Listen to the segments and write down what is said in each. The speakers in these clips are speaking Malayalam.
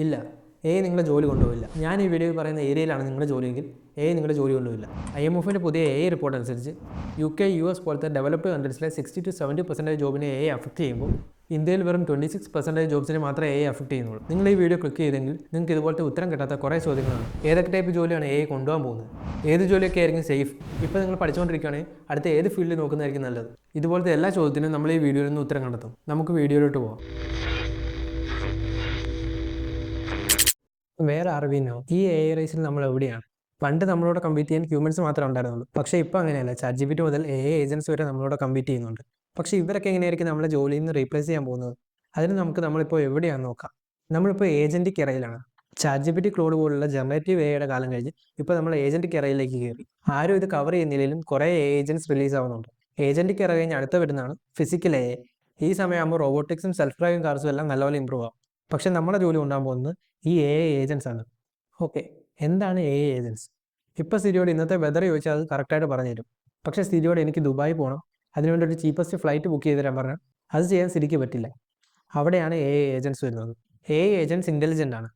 ഇല്ല, നിങ്ങളുടെ ജോലി കൊണ്ടുപോകില്ല. ഞാൻ ഈ വീഡിയോയിൽ പറയുന്ന ഏരിയയിലാണ് നിങ്ങളുടെ ജോലിയെങ്കിൽ നിങ്ങളുടെ ജോലി കൊണ്ടുപോകില്ല. IMFിൻ്റെ പുതിയ റിപ്പോർട്ട് അനുസരിച്ച് UK, US പോലത്തെ ഡെവലപ്ഡ് കൺട്രീസിലെ 60-70% ജോബിനെ അഫക്റ്റ് ചെയ്യുമ്പോൾ ഇന്ത്യയിൽ വെറും 26% ജോബ്സിനെ മാത്രമേ അഫക്റ്റ് ചെയ്യുന്നുള്ളൂ. നിങ്ങൾ ഈ വീഡിയോ ക്ലിക്ക് ചെയ്തെങ്കിൽ നിങ്ങൾക്ക് ഇതുപോലത്തെ ഉത്തരം കിട്ടാത്ത കുറേ ചോദ്യങ്ങളാണ്. ഏതൊക്കെ ടൈപ്പ് ജോലിയാണ് കൊണ്ടുപോകാൻ പോകുന്നത്, ഏത് ജോലിയൊക്കെ ആയിരിക്കും സേഫ്, ഇപ്പോൾ നിങ്ങൾ പഠിച്ചുകൊണ്ടിരിക്കുകയാണെങ്കിൽ അടുത്ത ഏത് ഫീൽഡിൽ നോക്കുന്നതായിരിക്കും നല്ലത്. ഇതുപോലത്തെ എല്ലാ ചോദ്യത്തിനും നമ്മൾ ഈ വീഡിയോയിൽ നിന്ന് ഉത്തരം കണ്ടെത്തും. നമുക്ക് വീഡിയോയിലോട്ട് പോകാം. വേറെ അറിവിനോ ഈ റേസിൽ നമ്മൾ എവിടെയാണ്? പണ്ട് നമ്മളോട് കമ്പീറ്റ് ചെയ്യാൻ ഹ്യൂമൻസ് മാത്രമേ ഉണ്ടായിരുന്നുള്ളൂ. പക്ഷേ ഇപ്പോൾ അങ്ങനെയല്ല. ChatGPT മുതൽ ഏജൻസ് വരെ നമ്മളോട് കമ്പീറ്റ് ചെയ്യുന്നുണ്ട്. പക്ഷേ ഇവരൊക്കെ എങ്ങനെയായിരിക്കും നമ്മളെ ജോലിയിൽ നിന്ന് റീപ്ലേസ് ചെയ്യാൻ പോകുന്നത്? അതിന് നമ്മളിപ്പോൾ എവിടെയാണെന്ന് നോക്കാം. നമ്മളിപ്പോൾ ഏജൻറ്റിക് എറയിലാണ്. ChatGPT, ക്ലോഡ് പോലുള്ള ജനറേറ്റീവ് യുടെ കാലം കഴിഞ്ഞ് ഇപ്പോൾ നമ്മൾ ഏജൻറ്റിക് എറയിലേക്ക് കയറി. ആരും ഇത് കവർ ചെയ്യുന്നില്ലെങ്കിലും കുറേ ഏജൻസ് റിലീസ് ആവുന്നുണ്ട്. ഏജൻറ്റിക് എറ കഴിഞ്ഞ് അടുത്ത വരുന്നതാണ് ഫിസിക്കൽ ഈ സമയമാകുമ്പോൾ റോബോട്ടിക്സും സെൽഫ് ഡ്രൈവിംഗ് കാർസും എല്ലാം നല്ലപോലെ ഇമ്പ്രൂവ് ആവും. പക്ഷെ നമ്മുടെ ജോലി ഉണ്ടാകാൻ പോകുന്നത് ഈ ഏജൻസ് ആണ്. ഓക്കെ, എന്താണ് ഏജൻസ്? ഇപ്പോൾ സിരിയോട് ഇന്നത്തെ വെതർ ചോദിച്ചാൽ അത് കറക്റ്റായിട്ട് പറഞ്ഞു തരും. പക്ഷേ സിരിയോട് എനിക്ക് ദുബായി പോകണം, അതിനുവേണ്ടി ഒരു ചീപ്പസ്റ്റ് ഫ്ലൈറ്റ് ബുക്ക് ചെയ്ത് തരാൻ പറഞ്ഞാൽ അത് ചെയ്യാൻ സിരിക്ക് പറ്റില്ല. അവിടെയാണ് ഏജൻസ് വരുന്നത്. ഏജൻസ് ഇൻ്റലിജൻ്റ് ആണ്.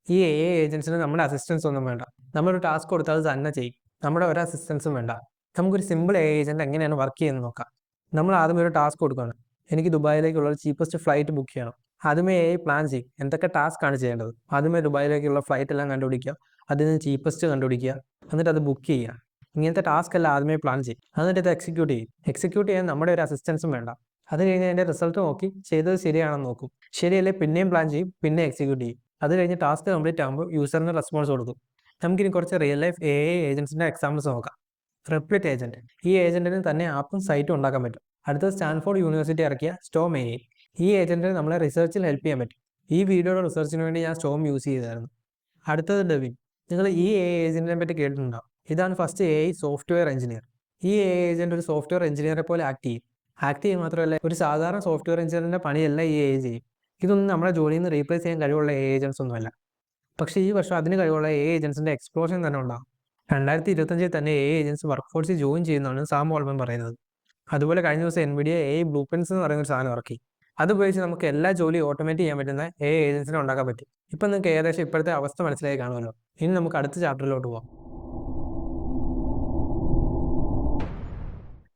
ഈ ഏജൻസിന് നമ്മുടെ അസിസ്റ്റൻസ് ഒന്നും വേണ്ട. നമ്മളൊരു ടാസ്ക് കൊടുത്താൽ അത് തന്നെ ചെയ്യും. നമ്മുടെ ഒരു അസിസ്റ്റൻസും വേണ്ട. നമുക്കൊരു സിമ്പിൾ ഏജൻറ്റ് എങ്ങനെയാണ് വർക്ക് ചെയ്യുന്നത് നോക്കാം. നമ്മൾ ആദ്യം ഒരു ടാസ്ക് കൊടുക്കുകയാണ്. എനിക്ക് ദുബായിലേക്കുള്ള ചീപ്പസ്റ്റ് ഫ്ലൈറ്റ് ബുക്ക് ചെയ്യണം. ആദ്യമേ പ്ലാൻ ചെയ്യും എന്തൊക്കെ ടാസ്ക് ആണ് ചെയ്യേണ്ടത്. ആദ്യമേ ദുബായിലേക്കുള്ള ഫ്ലൈറ്റ് എല്ലാം കണ്ടുപിടിക്കുക, അതിന് ചീപ്പസ്റ്റ് കണ്ടുപിടിക്കുക, എന്നിട്ട് അത് ബുക്ക് ചെയ്യുക. ഇങ്ങനത്തെ ടാസ്ക് എല്ലാം ആദ്യമേ പ്ലാൻ ചെയ്യും. എന്നിട്ട് ഇത് എക്സിക്യൂട്ട് ചെയ്യാൻ നമ്മുടെ ഒരു അസിസ്റ്റൻസും വേണ്ട. അത് കഴിഞ്ഞ് അതിൻ്റെ റിസൾട്ട് നോക്കി ചെയ്തത് ശരിയാണെന്ന് നോക്കും. ശരിയല്ലേ പിന്നെയും പ്ലാൻ ചെയ്യും, പിന്നെ എക്സിക്യൂട്ട് ചെയ്യും. അത് കഴിഞ്ഞ് ടാസ്ക് കംപ്ലീറ്റ് ആകുമ്പോൾ യൂസറിന് റെസ്പോൺസ് കൊടുക്കും. നമുക്കിനി കുറച്ച് റിയൽ ലൈഫ് ഏജൻസിൻ്റെ എക്സാമ്പിൾസ് നോക്കാം. റിപ്ലിറ്റ് ഏജൻറ്റ്. ഈ ഏജൻറ്റിന് തന്നെ ആപ്പും സൈറ്റും ഉണ്ടാക്കാൻ പറ്റും. അടുത്തത് സ്റ്റാൻഫോർഡ് യൂണിവേഴ്സിറ്റി ഇറക്കിയ സ്റ്റോം ഈ ഏജൻറ്റിന് നമ്മളെ റിസർച്ചിൽ ഹെൽപ്പ് ചെയ്യാൻ പറ്റും. ഈ വീഡിയോയുടെ റിസർച്ചിന് വേണ്ടി ഞാൻ സ്റ്റോം യൂസ് ചെയ്തായിരുന്നു. അടുത്തത് ഡെവിൻ. നിങ്ങൾ ഈ ഏജൻറ്റിനെ പറ്റി കേട്ടിട്ടുണ്ടാവും. ഇതാണ് ഫസ്റ്റ് സോഫ്റ്റ്വെയർ എഞ്ചിനീയർ. ഈ ഏജൻറ്റ് ഒരു സോഫ്റ്റ്വെയർ എഞ്ചിനീയറെ പോലെ ആക്ട് ചെയ്യും മാത്രമല്ല ഒരു സാധാരണ സോഫ്റ്റ്വെയർ എഞ്ചിനീയറിൻ്റെ പണിയല്ല ഈ ചെയ്യും. ഇതൊന്നും നമ്മുടെ ജോലിയിൽ നിന്ന് റീപ്ലേസ് ചെയ്യാൻ കഴിവുള്ള ഏജൻസ് ഒന്നുമല്ല. പക്ഷേ ഈ വർഷം അതിന് കഴിവുള്ള ഏജൻസിൻ്റെ എക്സ്പ്ലോഷൻ തന്നെ ഉണ്ടാകും. 2025 തന്നെ ഏജൻസ് വർക്ക് ഫോഴ്സിൽ ജോയിൻ ചെയ്യുന്നതാണ് സാം ഓൾമൻ പറയുന്നത്. അതുപോലെ കഴിഞ്ഞ ദിവസം NVIDIA ബ്ലൂ പ്രിൻസ് എന്ന് പറയുന്ന ഒരു സാധനം ഇറക്കി. അതുപയോഗിച്ച് നമുക്ക് എല്ലാ ജോലിയും ഓട്ടോമേറ്റ് ചെയ്യാൻ പറ്റുന്ന ഏജൻസിനെ ഉണ്ടാക്കാൻ പറ്റും. ഇപ്പം നിങ്ങൾക്ക് ഏകദേശം ഇപ്പോഴത്തെ അവസ്ഥ മനസ്സിലായി കാണുമല്ലോ. ഇനി നമുക്ക് അടുത്ത ചാപ്റ്ററിലോട്ട് പോകാം.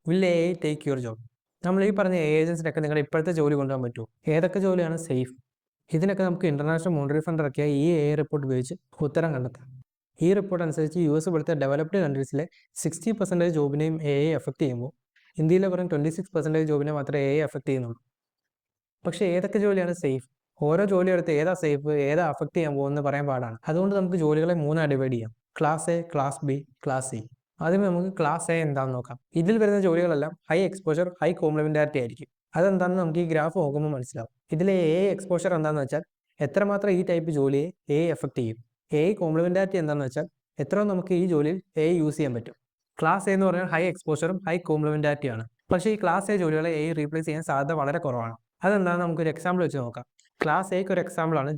Will take your job? നമ്മൾ ഈ പറഞ്ഞ ഏജൻസിനൊക്കെ നിങ്ങളുടെ ഇപ്പോഴത്തെ ജോലി കൊണ്ടുപോകാൻ പറ്റുമോ? ഏതൊക്കെ ജോലിയാണ് സേഫ്? ഇതിനൊക്കെ നമുക്ക് ഇന്റർനാഷണൽ മോണിറ്ററി ഫണ്ട് ഇറക്കിയ ഈ റിപ്പോർട്ട് ഉപയോഗിച്ച് ഉത്തരം കണ്ടെത്താം. ഈ റിപ്പോർട്ട് അനുസരിച്ച് US പോലത്തെ ഡെവലപ്ഡ് കൺട്രീസിലെ 60% ജോബിനെയും എഫക്റ്റ് ചെയ്യുമ്പോൾ ഇന്ത്യയിലെ വെറും 26% ജോബിനെ മാത്രമേ എഫക്റ്റ് ചെയ്യുന്നുള്ളൂ. പക്ഷേ ഏതൊക്കെ ജോലിയാണ് സേഫ്? ഓരോ ജോലി എടുത്ത് ഏതാ സേഫ്, ഏതാ അഫക്റ്റ് ചെയ്യാൻ പോകുന്നത് പറയാൻ പാടാണ്. അതുകൊണ്ട് നമുക്ക് ജോലികളെ 3 ഡിവൈഡ് ചെയ്യാം. Class A, class B, class C. ആദ്യമേ നമുക്ക് ക്ലാസ് A എന്താണെന്ന് നോക്കാം. ഇതിൽ വരുന്ന ജോലികളെല്ലാം ഹൈ എക്സ്പോഷർ, ഹൈ കോംപ്ലിമെന്റാരിറ്റി ആയിരിക്കും. അതെന്താണെന്ന് നമുക്ക് ഈ ഗ്രാഫ് നോക്കുമ്പോൾ മനസ്സിലാവും. ഇതിലെ എക്സ്പോഷർ എന്താണെന്ന് വെച്ചാൽ എത്രമാത്രം ഈ ടൈപ്പ് ജോലിയെ എഫക്റ്റ് ചെയ്യും. കോംപ്ലിമെന്റാരിറ്റി എന്താണെന്ന് വെച്ചാൽ എത്ര നമുക്ക് ഈ ജോലിയിൽ യൂസ് ചെയ്യാൻ പറ്റും. ക്ലാസ് A എന്ന് പറഞ്ഞാൽ ഹൈ എക്സ്പോഷറും ഹൈ കോംപ്ലിമെന്റാരിറ്റിയാണ്. പക്ഷേ ഈ ക്ലാസ് A ജോലികളെ റീപ്ലേസ് ചെയ്യാൻ സാധ്യത വളരെ കുറവാണ്. അതെന്താണെന്ന് നമുക്കൊരു എക്സാമ്പിൾ വെച്ച് നോക്കാം. ക്ലാസ് Aക്ക് ഒരു എക്സാമ്പിളാണ്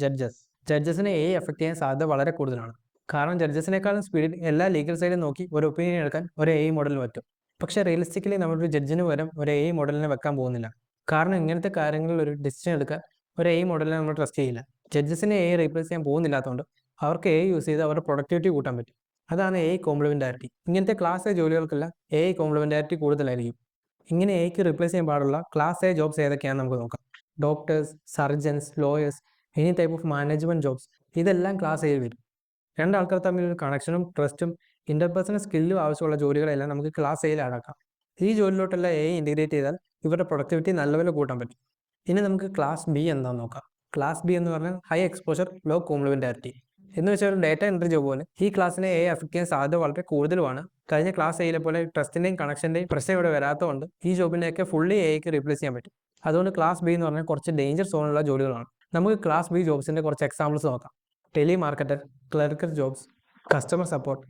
ജഡ്ജസിനെ എഫക്റ്റ് ചെയ്യാൻ സാധ്യത വളരെ കൂടുതലാണ്. കാരണം ജഡ്ജസിനേക്കാളും സ്പീഡിൽ എല്ലാ ലീഗൽ സൈഡിലും നോക്കി ഒരു ഒപ്പീനിയൻ എടുക്കാൻ ഒരു മോഡലിന് പറ്റും. പക്ഷേ റിയലിസ്റ്റിക്കലി നമ്മളൊരു ജഡ്ജിന് പകരം ഒരു മോഡലിനെ വെക്കാൻ പോകുന്നില്ല. കാരണം ഇങ്ങനത്തെ കാര്യങ്ങളിൽ ഒരു ഡിസിഷൻ എടുക്കാൻ ഒരു മോഡലിനെ നമ്മൾ ട്രസ്റ്റ് ചെയ്യില്ല. ജഡ്ജസിനെ റീപ്ലേസ് ചെയ്യാൻ പോകുന്നില്ലാത്തതുകൊണ്ട് അവർക്ക് യൂസ് ചെയ്ത് അവരുടെ പ്രൊഡക്ടിവിറ്റി കൂട്ടാൻ പറ്റും. അതാണ് കോംപ്ലിമെന്റാരിറ്റി. ഇങ്ങനത്തെ ക്ലാസ് A ജോലികൾക്കെല്ലാം കോംപ്ലിമെന്റാരിറ്റി കൂടുതലായിരിക്കും. ഇങ്ങനെ റീപ്ലേസ് ചെയ്യാൻ പാടുള്ള ക്ലാസ് A ജോബ്സ് ഏതൊക്കെയാണെന്ന് നമുക്ക് നോക്കാം. Doctors, surgeons, lawyers, any type of management jobs, ഇതെല്ലാം ക്ലാസ് A വരും. രണ്ടാൾക്കാർ തമ്മിൽ ഒരു കണക്ഷനും ട്രസ്റ്റും ഇന്റർപേഴ്സണൽ സ്കില്ലും ആവശ്യമുള്ള ജോലികളെല്ലാം നമുക്ക് ക്ലാസ് Aയിൽ ആടാക്കാം. ഈ ജോലിയിലോട്ടെല്ലാം ഇൻറ്റിഗ്രേറ്റ് ചെയ്താൽ ഇവരുടെ പ്രൊഡക്ടിവിറ്റി നല്ലപോലെ കൂട്ടാൻ പറ്റും. ഇനി നമുക്ക് ക്ലാസ് B എന്താണെന്ന് നോക്കാം. ക്ലാസ് B എന്ന് പറഞ്ഞാൽ ഹൈ എക്സ്പോഷർ, ലോ കോംപ്ലിമെന്റാരിറ്റി. എന്ന് വെച്ചാൽ ഒരു ഡേറ്റ എൻട്രി ജോബ് പോലെ ഈ ക്ലാസ്സിനെ അഫക്റ്റ് ചെയ്യാൻ സാധ്യത വളരെ കൂടുതലുമാണ്. കഴിഞ്ഞ ക്ലാസ് Aയിലെ പോലെ ട്രസ്റ്റിന്റെയും കണക്ഷന്റെയും പ്രശ്നം ഇവിടെ വരാത്തതുകൊണ്ട് ഈ ജോബിനെയൊക്കെ ഫുള്ളി റീപ്ലേസ് ചെയ്യാൻ പറ്റും. അതുകൊണ്ട് ക്ലാസ് B എന്ന് പറഞ്ഞാൽ കുറച്ച് ഡേഞ്ചർ സോണുള്ള ജോലികളാണ്. നമുക്ക് ക്ലാസ് B ജോബ്സിന്റെ കുറച്ച് എക്സാമ്പിൾസ് നോക്കാം. Tele marketer, clerical jobs, customer support,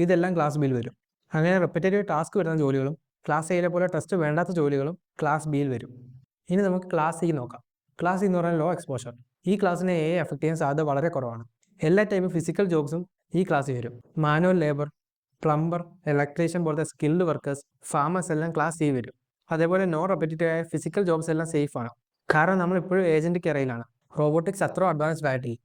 ഇതെല്ലാം ക്ലാസ് Bയിൽ വരും. അങ്ങനെ റെപ്പിറ്റേറ്റീവ് ടാസ്ക് വരുന്ന ജോലികളും ക്ലാസ് Aയിലെ പോലെ ടെസ്റ്റ് വേണ്ടാത്ത ജോലികളും ക്ലാസ് Bയിൽ വരും. ഇനി നമുക്ക് ക്ലാസ് C നോക്കാം. ക്ലാസ് C എന്ന് പറഞ്ഞാൽ ലോ എക്സ്പോഷർ. ഈ ക്ലാസ്സിനെ അഫക്റ്റ് ചെയ്യാൻ സാധ്യത വളരെ കുറവാണ്. എല്ലാ ടൈപ്പ് ഫിസിക്കൽ ജോബ്സും ഈ ക്ലാസ്സിൽ വരും. മാനുവൽ ലേബർ, പ്ലംബർ, ഇലക്ട്രീഷ്യൻ പോലത്തെ സ്കിൽഡ് വർക്കേഴ്സ്, ഫാമേഴ്സ് എല്ലാം ക്ലാസ് C വരും. അതേപോലെ നോ റെപ്പിറ്റേറ്റീവ് ആയ ഫിസിക്കൽ ജോബ്സ് എല്ലാം സേഫ് ആണ്. കാരണം നമ്മൾ ഇപ്പോഴും ഏജന്റിക് എറയിലാണ്. റോബോട്ടിക്സ് അത്ര അഡ്വാൻസ്ഡ് ആയിട്ടില്ല.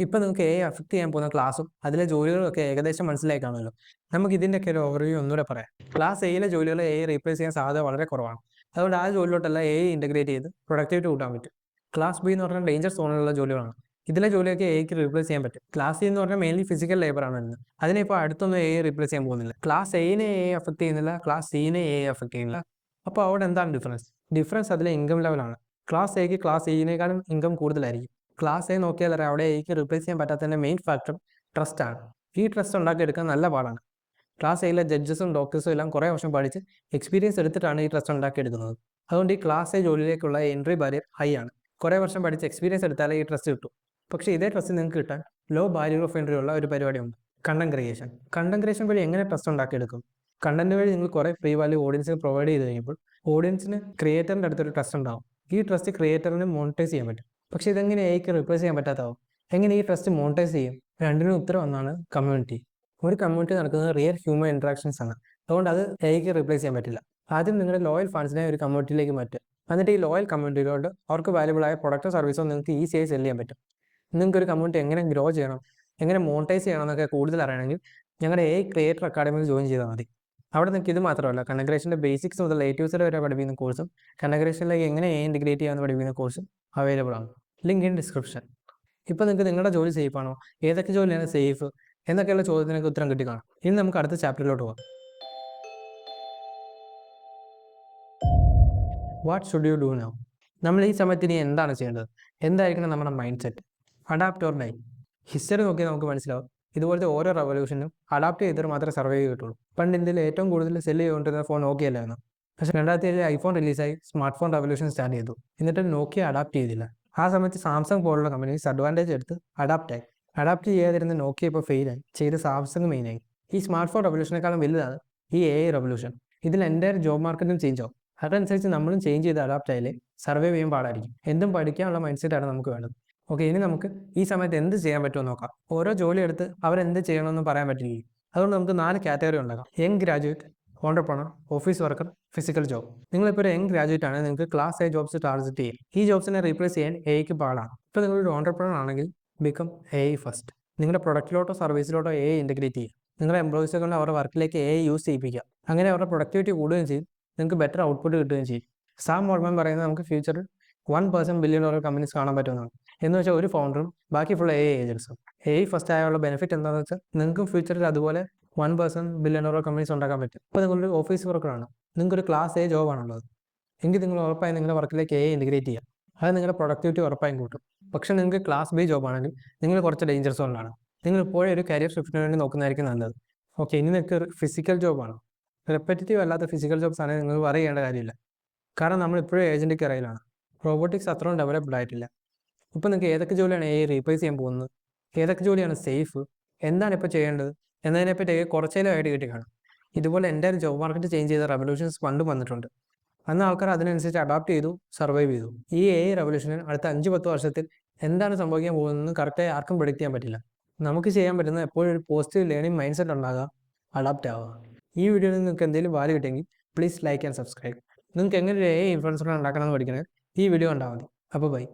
ഇപ്പോൾ നിങ്ങൾക്ക് എ അഫക്റ്റ് ചെയ്യാൻ പോകുന്ന ക്ലാസ്സും അതിലെ ജോലികളൊക്കെ ഏകദേശം മനസ്സിലായി കാണുമല്ലോ. നമുക്ക് ഇതിൻ്റെയൊക്കെ ഒരു ഓവർവ്യൂ ഒന്നുകൂടെ പറയാം. ക്ലാസ് എയിലെ ജോലികൾ എ റീപ്ലേസ് ചെയ്യാൻ സാധ്യത വളരെ കുറവാണ്. അതുകൊണ്ട് ആ ജോലിയിലോട്ടല്ല എ ഇൻ്റഗ്രേറ്റ് ചെയ്ത് പ്രൊഡക്ടിവിറ്റി കൂട്ടാൻ പറ്റും. ക്ലാസ് ബി എന്ന് പറഞ്ഞാൽ ഡേഞ്ചർ സോണിലുള്ള ജോലികളാണ്. ഇതിലെ ജോലിയൊക്കെ എക്ക് റീപ്ലേസ് ചെയ്യാൻ പറ്റും. ക്ലാസ് സി എന്ന് പറഞ്ഞാൽ മെയിൻലി ഫിസിക്കൽ ലേബറാണ് വരുന്നത്. അതിനെ ഇപ്പോൾ അടുത്തൊന്നും എ റീപ്ലേസ് ചെയ്യാൻ പോകുന്നില്ല. ക്ലാസ് എയിനെ എ അഫക്റ്റ് ചെയ്യുന്നില്ല, ക്ലാസ് സിനെ എ അഫക്റ്റ് ചെയ്യുന്നില്ല. അപ്പോൾ അവിടെ എന്താണ് ഡിഫറൻസ് അതിലെ ഇൻകം ലെവലാണ്. ക്ലാസ് എക്ക് ക്ലാസ് ഇനേക്കാളും ഇൻകം കൂടുതലായിരിക്കും. ക്ലാസ് എ നോക്കിയാൽ അറിയാം അവിടെ എക്ക് റീപ്ലേസ് ചെയ്യാൻ പറ്റാത്തതിൻ്റെ മെയിൻ ഫാക്ടർ ട്രസ്റ്റാണ്. ഈ ട്രസ്റ്റ് ഉണ്ടാക്കിയെടുക്കാൻ നല്ല പാടാണ്. ക്ലാസ് എയിലെ ജഡ്ജസും ഡോക്ടേഴ്സും എല്ലാം കുറേ വർഷം പഠിച്ച് എക്സ്പീരിയൻസ് എടുത്തിട്ടാണ് ഈ ട്രസ്റ്റ് ഉണ്ടാക്കിയെടുക്കുന്നത്. അതുകൊണ്ട് ഈ ക്ലാസ് എ ജോലിയിലേക്കുള്ള എൻട്രി ബാരിയർ ഹൈ ആണ്. കുറേ വർഷം പഠിച്ച് എക്സ്പീരിയൻസ് എടുത്താലേ ഈ ട്രസ്റ്റ് കിട്ടും. പക്ഷേ ഇതേ ട്രസ്റ്റ് നിങ്ങൾക്ക് കിട്ടാൻ ലോ ബാരിയർ ഓഫ് എൻട്രി ഉള്ള ഒരു പരിപാടിയുണ്ട്, കണ്ടന്റ് ക്രിയേഷൻ വഴി എങ്ങനെ ട്രസ്റ്റ് ഉണ്ടാക്കിയെടുക്കും? കണ്ടന്റ് വഴി നിങ്ങൾ കുറേ ഫ്രീ വാല്യൂ ഓഡിയൻസിന് പ്രൊവൈഡ് ചെയ്ത് കഴിയുമ്പോൾ ഓഡിയൻസിന് ക്രിയേറ്ററിൻ്റെ അടുത്തൊരു ട്രസ്റ്റ് ഉണ്ടാവും. ഈ ട്രസ്റ്റ് ക്രിയേറ്ററിന് മോണിറ്റൈസ് ചെയ്യാൻ പറ്റും. പക്ഷേ ഇതെങ്ങനെ എക്ക് റിപ്ലേസ് ചെയ്യാൻ പറ്റാത്താവും? എങ്ങനെ ഈ ട്രസ്റ്റ് മോണിറ്റൈസ് ചെയ്യും? രണ്ടിനും ഉത്തരം ഒന്നാണ് കമ്മ്യൂണിറ്റി. ഒരു കമ്മ്യൂണിറ്റി നടക്കുന്നത് റിയൽ ഹ്യൂമൻ ഇൻട്രാക്ഷൻസ് ആണ്. അതുകൊണ്ട് അത് എക്ക് റിപ്ലേസ് ചെയ്യാൻ പറ്റില്ല. ആദ്യം നിങ്ങളുടെ ലോയൽ ഫാൻസിനെ ഒരു കമ്മ്യൂണിറ്റിയിലേക്ക് മാറ്റുക. എന്നിട്ട് ഈ ലോയൽ കമ്മ്യൂണിറ്റിയിലോട്ട് അവർക്ക് വാല്യബിളായ പ്രൊഡക്റ്റോ സർവീസോ നിങ്ങൾക്ക് ഈസിയായി സെല് ചെയ്യാൻ പറ്റും. നിങ്ങൾക്കൊരു കമ്മ്യൂണിറ്റി എങ്ങനെ ഗ്രോ ചെയ്യണം, എങ്ങനെ മോണിറ്റൈസ് ചെയ്യണം എന്നൊക്കെ കൂടുതൽ അറിയണമെങ്കിൽ ഞങ്ങളുടെ ക്രിയേറ്റർ അക്കാഡമിയിൽ ജോയിൻ ചെയ്താൽ മതി. അവിടെ നിങ്ങൾക്ക് ഇത് മാത്രമല്ല, കണ്ടന്റ് ബേസിക്സ് മുതൽ A to Z വരെ പഠിപ്പിക്കുന്ന കോഴ്സും കണ്ടന്റ് എങ്ങനെ ഇൻറ്റഗ്രേറ്റ് ചെയ്യാമെന്ന് പഠിപ്പിക്കുന്ന കോഴ്സും അവൈലബിൾ ആണ്. Link in description. ഇപ്പോൾ നിങ്ങൾക്ക് നിങ്ങളുടെ ജോലി സേഫ് ആണോ, ഏതൊക്കെ ജോലിയാണ് സേഫ് എന്നൊക്കെയുള്ള ചോദ്യത്തിനൊക്കെ ഉത്തരം കിട്ടിക്കാണും. ഇനി നമുക്ക് അടുത്ത ചാപ്റ്ററിലോട്ട് പോകാം. What should you do now? നമ്മൾ ഈ സമയത്ത് ഇനി എന്താണ് ചെയ്യേണ്ടത്? എന്തായിരിക്കണം നമ്മുടെ mind set? Adapt or die. History നോക്കിയാൽ നമുക്ക് മനസ്സിലാവും ഇതുപോലത്തെ ഓരോ റവല്യൂഷനും അഡാപ്റ്റ് ചെയ്തിട്ട് മാത്രമേ സർവൈവ് കിട്ടുള്ളൂ. പണ്ട് ഇന്ത്യയിൽ ഏറ്റവും കൂടുതൽ സെല് ചെയ്തുകൊണ്ടിരുന്ന ഫോൺ നോക്കിയല്ലായിരുന്നു. പക്ഷേ 2007 ഐഫോൺ റിലീസായി സ്മാർട്ട് ഫോൺ റവല്യൂഷൻ സ്റ്റാർട്ട് ചെയ്തു. എന്നിട്ട് നോക്കിയ അഡാപ്റ്റ് ചെയ്തില്ല. ആ സമയത്ത് സാംസങ് പോലുള്ള കമ്പനീസ് അഡ്വാൻറ്റേജ് എടുത്ത് അഡാപ്റ്റായി. അഡാപ്റ്റ് ചെയ്യാതിരുന്ന നോക്കിയ ഇപ്പോൾ ഫെയിലായി, ചെയ്ത് സാംസങ് മെയിനായി. ഈ സ്മാർട്ട് ഫോൺ റവല്യൂഷനേക്കാളും വലുതാണ് ഈ AI റവല്യൂഷൻ. ഇതിൽ എൻ്റെ ജോബ് മാർക്കറ്റും ചേഞ്ച് ആവും. അതനുസരിച്ച് നമ്മളും ചേഞ്ച് ചെയ്ത് അഡാപ്റ്റ് ആയാലേ സർവൈവ് ചെയ്യാൻ പാടായിരിക്കും. എന്തും പഠിക്കാനുള്ള മൈൻഡ് സെറ്റാണ് നമുക്ക് വേണ്ടത്. ഓക്കെ, ഇനി നമുക്ക് ഈ സമയത്ത് എന്ത് ചെയ്യാൻ പറ്റുമെന്ന് നോക്കാം. ഓരോ ജോലി എടുത്ത് അവരെന്ത് ചെയ്യണമെന്ന് പറയാൻ പറ്റില്ല. അതുകൊണ്ട് നമുക്ക് 4 കാറ്റഗറി ഉണ്ടാക്കാം. Young graduate, entrepreneur, office worker, physical job. നിങ്ങളിപ്പോൾ ഒരു യങ് ഗ്രാജുവേറ്റ് ആണ്, നിങ്ങൾക്ക് ക്ലാസ് എ ജോബ്സ് ടാർഗറ്റ് ചെയ്യും. ഈ ജോബ്സിനെ റീപ്ലേസ് ചെയ്യാൻ എക്ക് പാടാണ്. ഇപ്പോൾ നിങ്ങളൊരു ഓണ്ടർപ്രണർ ആണെങ്കിൽ ബിക്കം AI ഫസ്റ്റ്. നിങ്ങളുടെ പ്രൊഡക്റ്റിലോട്ടോ സർവീസിലോട്ടോ AI ഇൻറ്റഗ്രേറ്റ് ചെയ്യുക. നിങ്ങളുടെ എംപ്ലോയീസെ കൊണ്ട് അവരുടെ വർക്കിലേക്ക് AI യൂസ് ചെയ്യിപ്പിക്കുക. അങ്ങനെ അവരുടെ പ്രൊഡക്ടിവിറ്റി കൂടുകയും ചെയ്യും, നിങ്ങൾക്ക് ബെറ്റർ ഔട്ട്പുട്ട് കിട്ടുകയും ചെയ്യും. സാം ഓൾട്ട്മാൻ പറയുന്നത് നമുക്ക് ഫ്യൂച്ചറിൽ $1 ബില്യൺ കമ്പനീസ് കാണാൻ പറ്റുന്നതാണ്. എന്ന് വെച്ചാൽ ഒരു ഫൗണ്ടറും ബാക്കി ഫുൾ AI ഏജൻസും. AI ഫസ്റ്റ് ആയുള്ള ബെനിഫിറ്റ് എന്താണെന്ന് വെച്ചാൽ നിങ്ങൾക്കും ഫ്യൂച്ചറിൽ അതുപോലെ $1 ബില്യൺ കമ്പനീസ് ഉണ്ടാക്കാൻ പറ്റും. ഇപ്പോൾ നിങ്ങളൊരു ഓഫീസ് വർക്കറാണ്, നിങ്ങൾക്കൊരു ക്ലാസ് എ ജോബാണുള്ളത് എങ്കിൽ നിങ്ങൾ ഉറപ്പായും നിങ്ങളുടെ വർക്കിലേക്ക് AI ഇൻറ്റഗ്രേറ്റ് ചെയ്യുക. അത് നിങ്ങളുടെ പ്രൊഡക്ടിവിറ്റി ഉറപ്പായും കൂട്ടും. പക്ഷേ നിങ്ങൾക്ക് ക്ലാസ് ബി ജോബാണെങ്കിൽ നിങ്ങൾ കുറച്ച് ഡേഞ്ചർ സോണിലാണ്. നിങ്ങൾ ഇപ്പോഴും ഒരു കരിയർ ഷിഫ്റ്റിന് വേണ്ടി നോക്കുന്നതായിരിക്കും നല്ലത്. ഓക്കെ, ഇനി നിങ്ങൾക്ക് ഫിസിക്കൽ ജോബാണ്. റെപ്പറ്റീവ് അല്ലാത്ത ഫിസിക്കൽ ജോബ്സ് ആണെങ്കിൽ നിങ്ങൾ വറി ചെയ്യേണ്ട കാര്യമില്ല. കാരണം നമ്മൾ ഇപ്പോഴും ഏജൻറ്റ് കെയറിലാണ്. റോബോട്ടിക്സ് അത്രയും ഡെവലപ്ഡ് ആയിട്ടില്ല. ഇപ്പോൾ നിങ്ങൾക്ക് ഏതൊക്കെ ജോലിയാണ് AI റീപ്ലേസ് ചെയ്യാൻ പോകുന്നത്, ഏതൊക്കെ ജോലിയാണ് സേഫ്, എന്താണ് ഇപ്പോൾ ചെയ്യേണ്ടത് എന്നതിനെപ്പറ്റി കുറച്ചേലും ഐഡിയ കിട്ടി കാണും. ഇതുപോലെ എൻ്റെ ഒരു ജോബ് മാർക്കറ്റ് ചേഞ്ച് ചെയ്ത റെവല്യൂഷൻസ് പണ്ടും വന്നിട്ടുണ്ട്. അന്ന് ആൾക്കാർ അതിനനുസരിച്ച് അഡാപ്റ്റ് ചെയ്തു, സർവൈവ് ചെയ്തു. ഈ AI റെവല്യൂഷന് അടുത്ത 5-10 വർഷത്തിൽ എന്താണ് സംഭവിക്കാൻ പോകുന്നതെന്ന് കറക്റ്റായി ആർക്കും പ്രെഡിക്റ്റ് ചെയ്യാൻ പറ്റില്ല. നമുക്ക് ചെയ്യാൻ പറ്റുന്ന എപ്പോഴും ഒരു പോസിറ്റീവ് ലേണിംഗ് മൈൻഡ് സെറ്റ് ഉണ്ടാകുക, അഡാപ്റ്റ് ആവുക. ഈ വീഡിയോയിൽ നിങ്ങൾക്ക് എന്തെങ്കിലും വാല്യൂ കിട്ടിയെങ്കിൽ പ്ലീസ് ലൈക്ക് ആൻഡ് സബ്സ്ക്രൈബ്. നിങ്ങൾക്ക് എങ്ങനെ ഒരു AI ഇൻഫ്ലുവൻസർ ഉണ്ടാക്കണമെന്ന് പഠിക്കണേ ഈ വീഡിയോ കണ്ടാൽ മതി. അപ്പോൾ ബൈ.